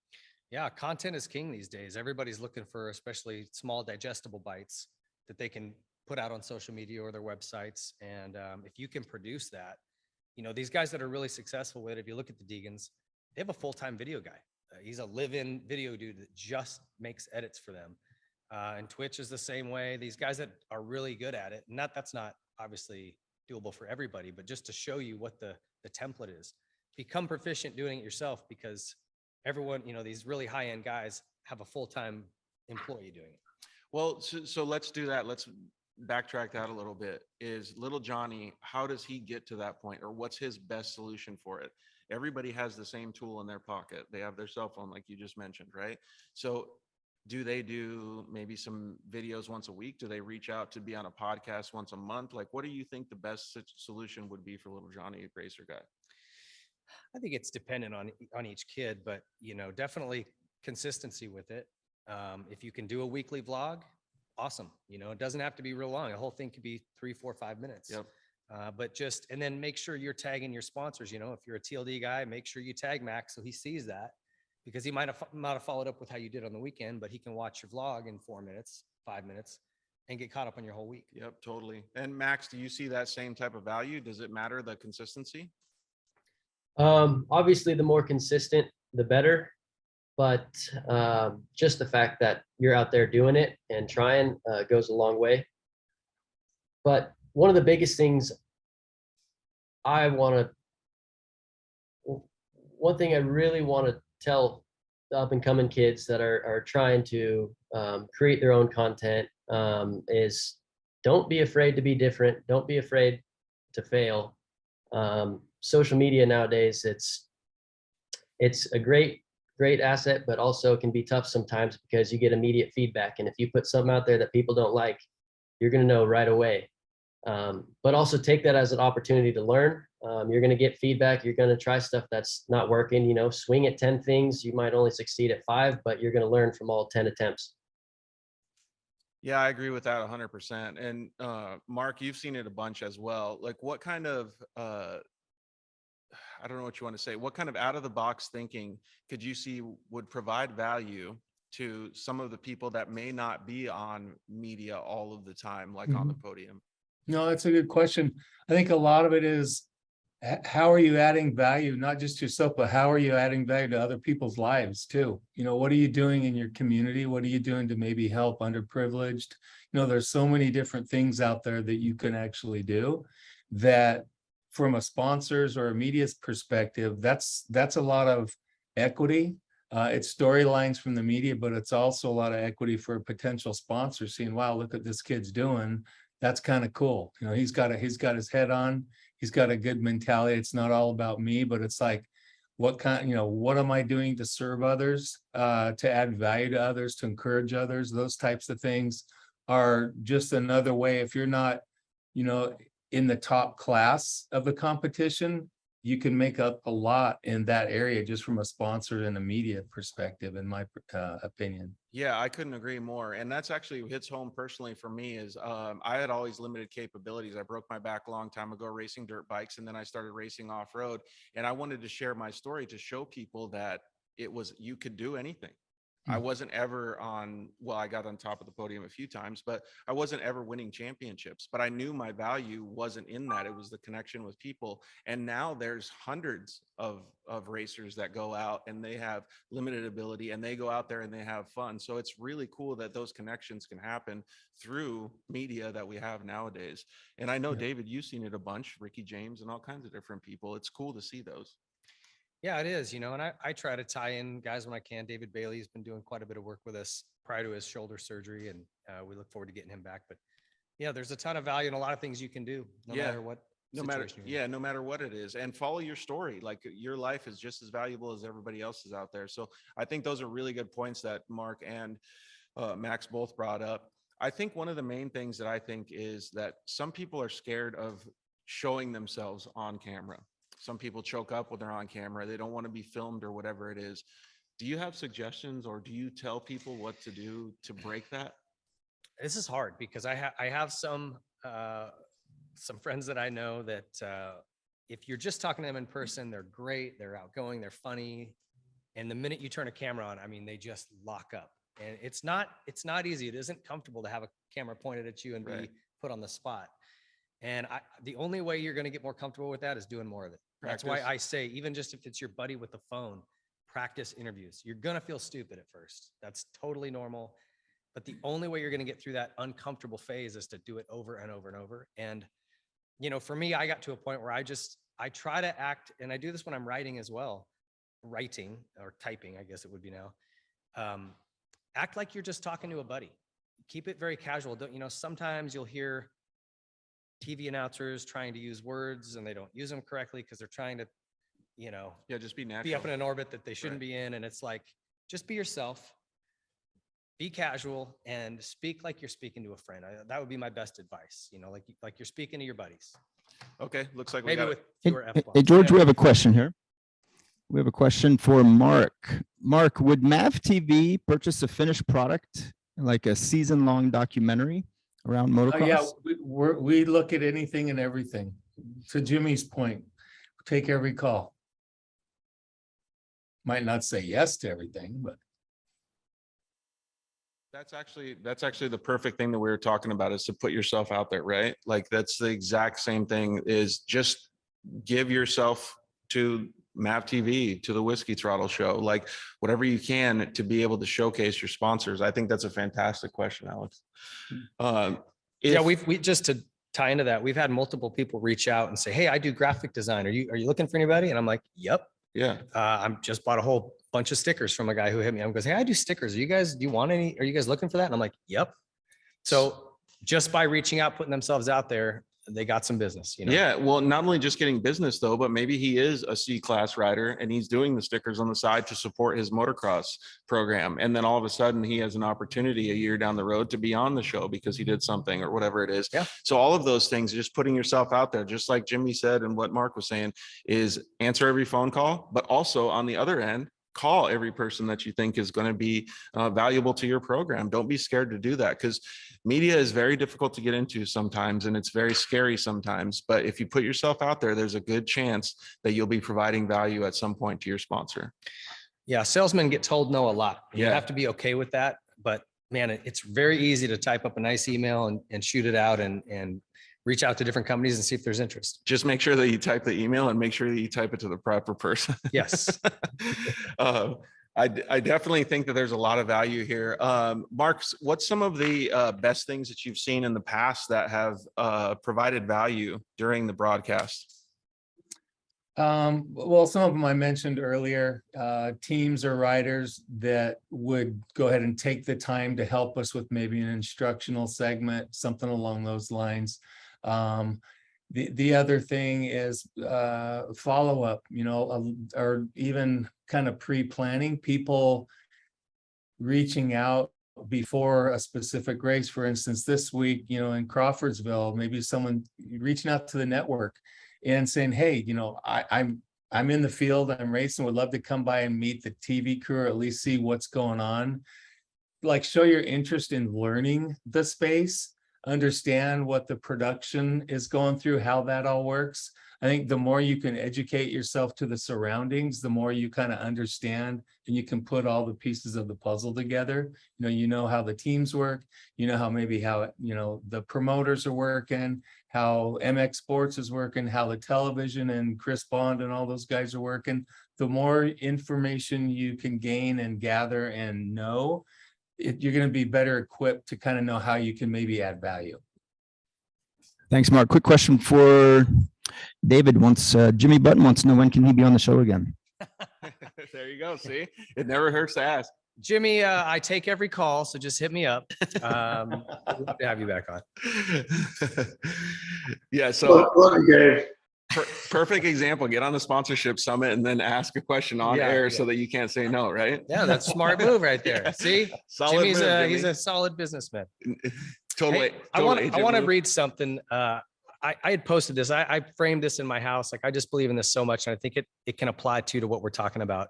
Yeah, content is king these days. Everybody's looking for especially small digestible bites that they can put out on social media or their websites. And if you can produce that, these guys that are really successful with it, if you look at the Deegans, they have a full-time video guy. He's a live-in video dude that just makes edits for them. And Twitch is the same way. These guys that are really good at it, and that's not obviously doable for everybody, but just to show you what the template is. Become proficient doing it yourself, because everyone, these really high-end guys have a full-time employee doing it. Well, so let's do that. Let's backtrack that a little bit. Is little Johnny, how does he get to that point, or what's his best solution for it? Everybody has the same tool in their pocket. They have their cell phone, like you just mentioned, right? So do they do maybe some videos once a week? Do they reach out to be on a podcast once a month? Like, what do you think the best solution would be for little Johnny Racer Guy? I think it's dependent on each kid, but definitely consistency with it. If you can do a weekly vlog, awesome. It doesn't have to be real long. The whole thing could be 3, 4, 5 minutes. Yep. But and then make sure you're tagging your sponsors. If you're a TLD guy, make sure you tag Max so he sees that, because he might have followed up with how you did on the weekend, but he can watch your vlog in 4 minutes, 5 minutes, and get caught up on your whole week. Yep, totally. And Max, do you see that same type of value? Does it matter, the consistency? Obviously, the more consistent, the better. But just the fact that you're out there doing it and trying goes a long way. But one of the biggest things one thing I really want to tell the up and coming kids that are trying to create their own content is, don't be afraid to be different. Don't be afraid to fail. Social media nowadays, it's a great asset, but also can be tough sometimes, because you get immediate feedback. And if you put something out there that people don't like, you're going to know right away. But also take that as an opportunity to learn. You're going to get feedback. You're going to try stuff that's not working. Swing at 10 things. You might only succeed at 5, but you're going to learn from all 10 attempts. Yeah, I agree with that 100%. And Mark, you've seen it a bunch as well. Like, what kind of I don't know what you want to say. What kind of out of the box thinking could you see would provide value to some of the people that may not be on media all of the time, like on the podium? No, that's a good question. I think a lot of it is, how are you adding value, not just yourself, but how are you adding value to other people's lives too? What are you doing in your community? What are you doing to maybe help underprivileged? There's so many different things out there that you can actually do, that from a sponsor's or a media's perspective, that's a lot of equity. It's storylines from the media, but it's also a lot of equity for a potential sponsor, seeing, wow, look what this kid's doing. That's kind of cool. He's got his head on. He's got a good mentality. It's not all about me, but it's like, what am I doing to serve others, to add value to others, to encourage others? Those types of things are just another way. If you're not, in the top class of the competition, you can make up a lot in that area, just from a sponsor and a media perspective, in my opinion. Yeah, I couldn't agree more. And that's actually hits home personally for me. Is I had always limited capabilities. I broke my back a long time ago racing dirt bikes, and then I started racing off road. And I wanted to share my story to show people that you could do anything. I wasn't ever I got on top of the podium a few times, but I wasn't ever winning championships. But I knew my value wasn't in that. It was the connection with people. And now there's hundreds of racers that go out and they have limited ability, and they go out there and they have fun. So it's really cool that those connections can happen through media that we have nowadays. And I know, David, you've seen it a bunch, Ricky James and all kinds of different people. It's cool to see those. Yeah, it is, and I try to tie in guys when I can. David Bailey's been doing quite a bit of work with us prior to his shoulder surgery, and we look forward to getting him back. But yeah, there's a ton of value in a lot of things you can do, no matter what. No matter what it is, and follow your story. Like, your life is just as valuable as everybody else's out there. So I think those are really good points that Mark and Max both brought up. I think one of the main things that I think is that some people are scared of showing themselves on camera. Some people choke up when they're on camera. They don't want to be filmed or whatever it is. Do you have suggestions, or do you tell people what to do to break that? This is hard, because I have some friends that I know that if you're just talking to them in person, they're great, they're outgoing, they're funny. And the minute you turn a camera on, they just lock up. And it's not easy. It isn't comfortable to have a camera pointed at you and be put on the spot. And the only way you're going to get more comfortable with that is doing more of it. That's why I say, even just if it's your buddy with the phone, practice interviews. You're going to feel stupid at first. That's totally normal. But the only way you're going to get through that uncomfortable phase is to do it over and over and over. And for me, I got to a point where I try to act, and I do this when I'm writing as well, writing or typing, I guess it would be now. Act like you're just talking to a buddy. Keep it very casual. Sometimes you'll hear TV announcers trying to use words and they don't use them correctly because they're trying to, Yeah, just be natural. be up in an orbit that they shouldn't be in. And it's like, just be yourself, be casual, and speak like you're speaking to a friend. That would be my best advice. Like you're speaking to your buddies. Okay, looks like we Maybe got with it. fewer Hey, F-bombs. George, Yeah. we have a question here. We have a question for Mark. Mark, would Mav TV purchase a finished product, like a season-long documentary around motocross? Oh, yeah, we look at anything and everything. To Jimmy's point, take every call. Might not say yes to everything, but That's actually the perfect thing that we were talking about, is to put yourself out there, right? Like that's the exact same thing, is just give yourself to Mav TV, to the Whiskey Throttle Show, like whatever you can to be able to showcase your sponsors. I think that's a fantastic question, Alex. Yeah, we just to tie into that, we've had multiple people reach out and say, "Hey, I do graphic design. Are you looking for anybody?" And I'm like, "Yep." Yeah. I'm just bought a whole bunch of stickers from a guy who hit me. I'm goes, "Hey, I do stickers. Do you want any? Are you guys looking for that?" And I'm like, "Yep." So just by reaching out, putting themselves out there, they got some business. Yeah, well, not only just getting business though, but maybe he is a C-class rider and he's doing the stickers on the side to support his motocross program. And then all of a sudden he has an opportunity a year down the road to be on the show because he did something or whatever it is. Yeah. So all of those things, just putting yourself out there, just like Jimmy said and what Mark was saying, is answer every phone call, but also on the other end, call every person that you think is going to be valuable to your program. Don't be scared to do that, because media is very difficult to get into sometimes and it's very scary sometimes. But if you put yourself out there, there's a good chance that you'll be providing value at some point to your sponsor. Yeah, salesmen get told no a lot. You Yeah. have to be okay with that. But man, it's very easy to type up a nice email and shoot it out and reach out to different companies and see if there's interest. Just make sure that you type the email and make sure that you type it to the proper person. Yes. I definitely think that there's a lot of value here. Mark, what's some of the best things that you've seen in the past that have provided value during the broadcast? Well, some of them I mentioned earlier, teams or riders that would go ahead and take the time to help us with maybe an instructional segment, something along those lines. The other thing is follow-up, or even kind of pre-planning, people reaching out before a specific race. For instance, this week, in Crawfordsville, maybe someone reaching out to the network and saying, "Hey, I'm in the field, I'm racing, would love to come by and meet the TV crew, or at least see what's going on." Like, show your interest in learning the space, understand what the production is going through, how that all works. I think the more you can educate yourself to the surroundings, the more you kind of understand and you can put all the pieces of the puzzle together. You know how the teams work, how the promoters are working, how MX Sports is working, how the television and Chris Bond and all those guys are working. The more information you can gain and gather and know, you're going to be better equipped to kind of know how you can maybe add value. Thanks, Mark. Quick question for David. Jimmy Button wants to know, when can he be on the show again? There you go. See, it never hurts to ask. Jimmy, I take every call, so just hit me up. We'd love to have you back on. Yeah. So Look, Dave. perfect example. Get on the sponsorship summit and then ask a question on air so that you can't say no, right? Yeah, that's a smart move right there. Yeah. See, Solid Jimmy's move, he's Jimmy. a solid businessman. Totally. Hey, I want to agent move. read something. I had posted this. I framed this in my house. Like, I just believe in this so much, and I think it can apply to what we're talking about.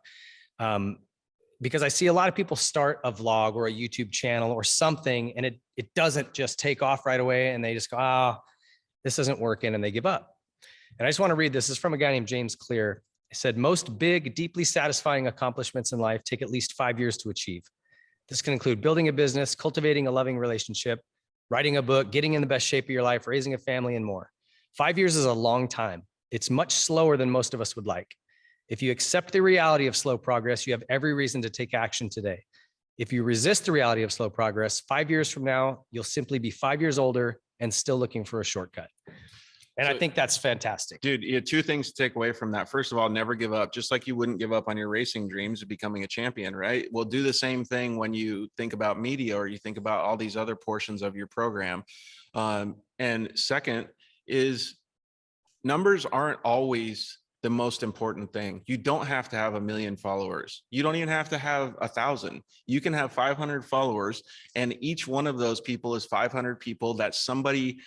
Because I see a lot of people start a vlog or a YouTube channel or something, and it doesn't just take off right away, and they just go, "Ah, this isn't working," and they give up. And I just want to read this. This is from a guy named James Clear. He said, "Most big, deeply satisfying accomplishments in life take at least 5 years to achieve. This can include building a business, cultivating a loving relationship, writing a book, getting in the best shape of your life, raising a family, and more. 5 years is a long time. It's much slower than most of us would like. If you accept the reality of slow progress, you have every reason to take action today. If you resist the reality of slow progress, 5 years from now, you'll simply be 5 years older and still looking for a shortcut." And I So- think that's fantastic. Dude, you have two things to take away from that. First of all, never give up. Just like you wouldn't give up on your racing dreams of becoming a champion, right? We'll do the same thing when you think about media or you think about all these other portions of your program. And second is numbers aren't always the most important thing. You don't have to have 1 million followers. You don't even have to have 1,000. You can have 500 followers, and each one of those people is 500 people that somebody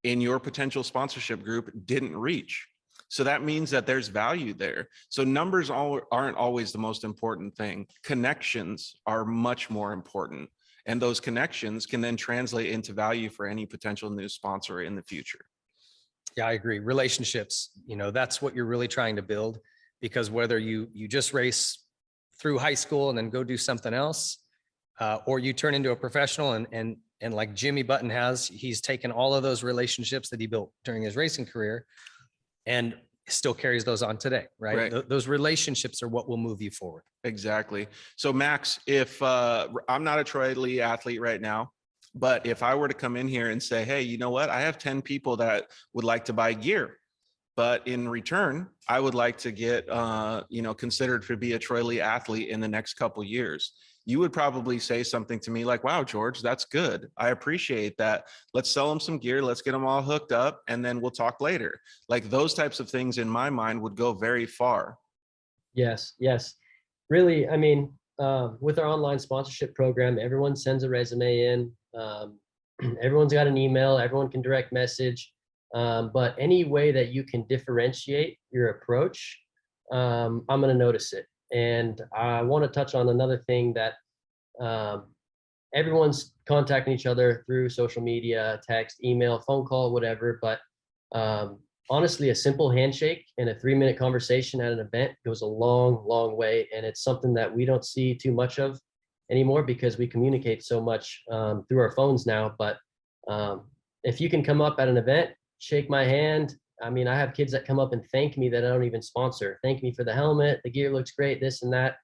in your potential sponsorship group didn't reach. So that means that there's value there. So numbers aren't always the most important thing. Connections are much more important. And those connections can then translate into value for any potential new sponsor in the future. Yeah, I agree. Relationships, that's what you're really trying to build, because whether you just race through high school and then go do something else, or you turn into a professional and like Jimmy Button he's taken all of those relationships that he built during his racing career and still carries those on today, right? Those relationships are what will move you forward. Exactly. So Max, if I'm not a Troy Lee athlete right now, but if I were to come in here and say, hey, you know what? I have 10 people that would like to buy gear, but in return, I would like to get, considered to be a Troy Lee athlete in the next couple of years. You would probably say something to me like, wow, George, that's good. I appreciate that. Let's sell them some gear. Let's get them all hooked up and then we'll talk later. Like those types of things in my mind would go very far. Yes. Really, I mean, with our online sponsorship program, everyone sends a resume in. Everyone's got an email. Everyone can direct message. But any way that you can differentiate your approach, I'm going to notice it. And I want to touch on another thing that everyone's contacting each other through social media, text, email, phone call, whatever. But honestly, a simple handshake and a 3-minute conversation at an event goes a long, long way. And it's something that we don't see too much of anymore because we communicate so much through our phones now. But if you can come up at an event, shake my hand. I mean, I have kids that come up and thank me that I don't even sponsor. Thank me for the helmet. The gear looks great, this and that.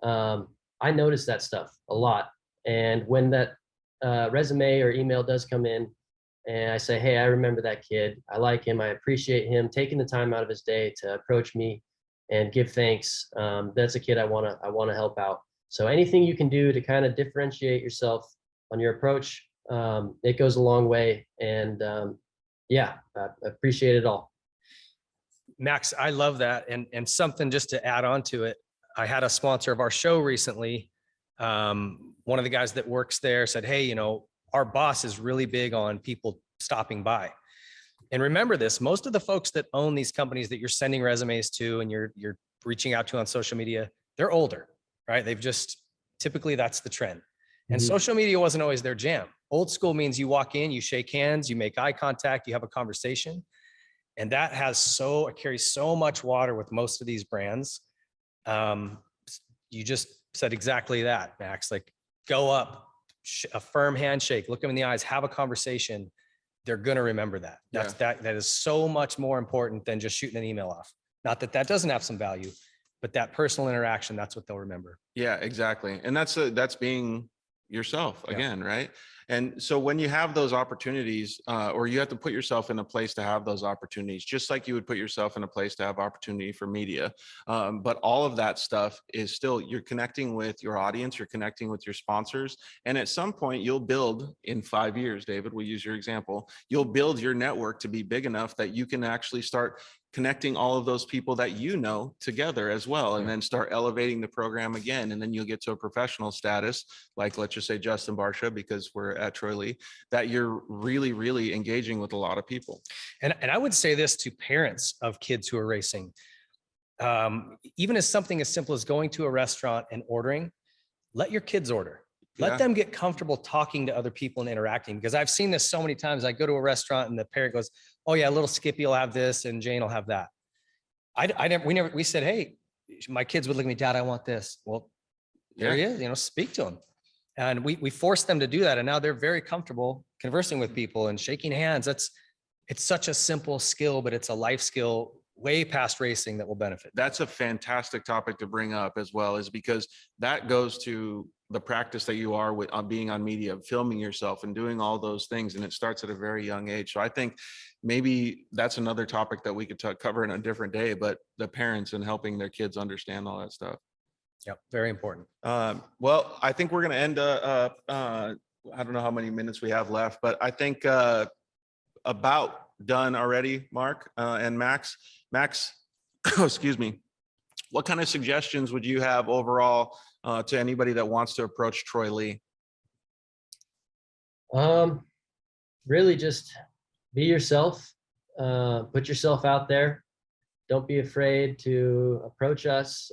I notice that stuff a lot. And when that resume or email does come in and I say, hey, I remember that kid. I like him. I appreciate him taking the time out of his day to approach me and give thanks. That's a kid I want to help out. So anything you can do to kind of differentiate yourself on your approach, it goes a long way. And yeah, I appreciate it all. Max, I love that. And something just to add on to it, I had a sponsor of our show recently. One of the guys that works there said, hey, our boss is really big on people stopping by. And remember this, most of the folks that own these companies that you're sending resumes to and you're reaching out to on social media, they're older, right? Typically that's the trend. And social media wasn't always their jam. Old school means you walk in, you shake hands, you make eye contact, you have a conversation. And that carries so much water with most of these brands. You just said exactly that, Max, like go up, a firm handshake, look them in the eyes, have a conversation. They're going to remember that. That is so much more important than just shooting an email off. Not that that doesn't have some value, but that personal interaction, that's what they'll remember. Yeah, exactly. And that's being yourself again, right? And so when you have those opportunities, or you have to put yourself in a place to have those opportunities, just like you would put yourself in a place to have opportunity for media. But all of that stuff is still, you're connecting with your audience, you're connecting with your sponsors. And at some point you'll build, in 5 years, David, we'll use your example, you'll build your network to be big enough that you can actually start connecting all of those people that you know together as well, and then start elevating the program again. And then you'll get to a professional status, like let's just say Justin Barsha, because we're at Troy Lee, that you're really, really engaging with a lot of people. And I would say this to parents of kids who are racing. Even as something as simple as going to a restaurant and ordering, let your kids order. Let them get comfortable talking to other people and interacting, because I've seen this so many times. I go to a restaurant and the parent goes, oh yeah, little Skippy will have this and Jane will have that. We said, hey, my kids would look at me, Dad, I want this. Well, there he is, speak to him. And we forced them to do that. And now they're very comfortable conversing with people and shaking hands. It's such a simple skill, but it's a life skill way past racing that will benefit. That's a fantastic topic to bring up as well, is because that goes to the practice that you are with on being on media, filming yourself and doing all those things. And it starts at a very young age. So I think maybe that's another topic that we could cover in a different day, but the parents and helping their kids understand all that stuff. Yep, very important. Well, I think we're going to end, I don't know how many minutes we have left, but I think about done already, Mark and Max. Max, excuse me. What kind of suggestions would you have overall to anybody that wants to approach Troy Lee? Really just be yourself, put yourself out there. Don't be afraid to approach us,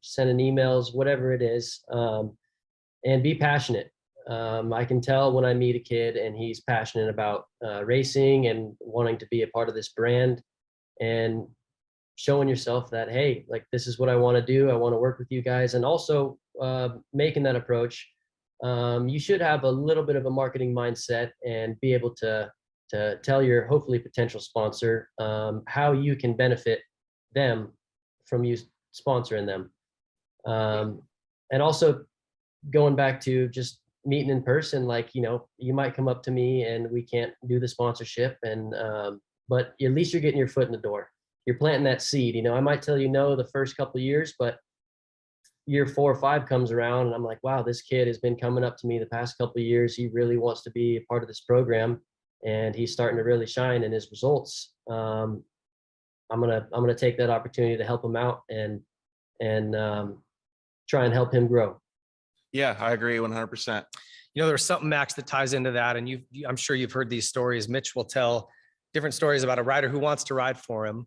send an emails, whatever it is, and be passionate. I can tell when I meet a kid and he's passionate about racing and wanting to be a part of this brand, and showing yourself that, hey, like, this is what I want to do. I want to work with you guys. And also making that approach. You should have a little bit of a marketing mindset and be able to tell your hopefully potential sponsor how you can benefit them from you sponsoring them. And also going back to just meeting in person, like, you know, you might come up to me and we can't do the sponsorship, and but at least you're getting your foot in the door. You're planting that seed. You know, I might tell you no the first couple of years, but year 4 or 5 comes around and I'm like, wow, this kid has been coming up to me the past couple of years. He really wants to be a part of this program, and he's starting to really shine in his results. I'm gonna take that opportunity to help him out and try and help him grow. Yeah, I agree 100%. You know, there's something, Max, that ties into that. And I'm sure you've heard these stories. Mitch will tell different stories about a rider who wants to ride for him,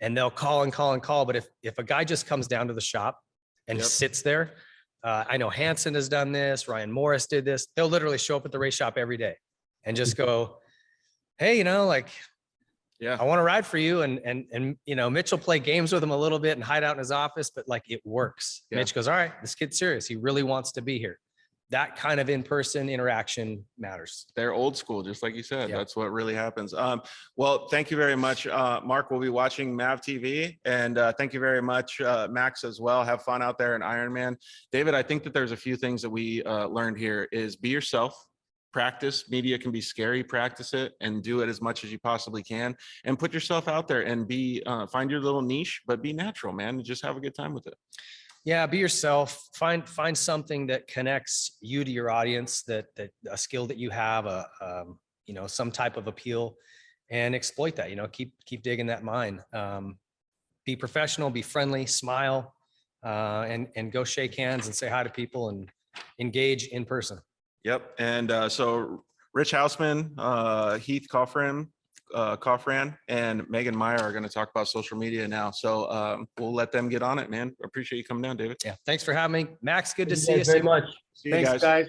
and they'll call and call and call. But if a guy just comes down to the shop and Yep. sits there, I know Hansen has done this. Ryan Morris did this. They'll literally show up at the race shop every day and just go, hey, you know, like, Yeah. I want to ride for you. And, you know, Mitch will play games with him a little bit and hide out in his office, but like, it works. Yeah. Mitch goes, all right, this kid's serious. He really wants to be here. That kind of in-person interaction matters. They're old school, just like you said. Yeah. That's what really happens. Well, thank you very much. Mark will be watching MAV TV, and thank you very much, Max, as well. Have fun out there in Ironman. David, I think that there's a few things that we learned here is be yourself. Practice. Media can be scary. Practice it and do it as much as you possibly can, and put yourself out there and be find your little niche, but be natural, man, and just have a good time with it. Yeah, be yourself. Find something that connects you to your audience, that a skill that you have, you know, some type of appeal, and exploit that. You know, keep digging that mine. Be professional, be friendly, smile, and go shake hands and say hi to people and engage in person. Yep. And so Rich Hausman, Heath Coffran, and Megan Meyer are going to talk about social media now. So we'll let them get on it, man. Appreciate you coming down, David. Yeah. Thanks for having me, Max. Good to Thank see you you. guys very much. See you Thanks, guys. guys.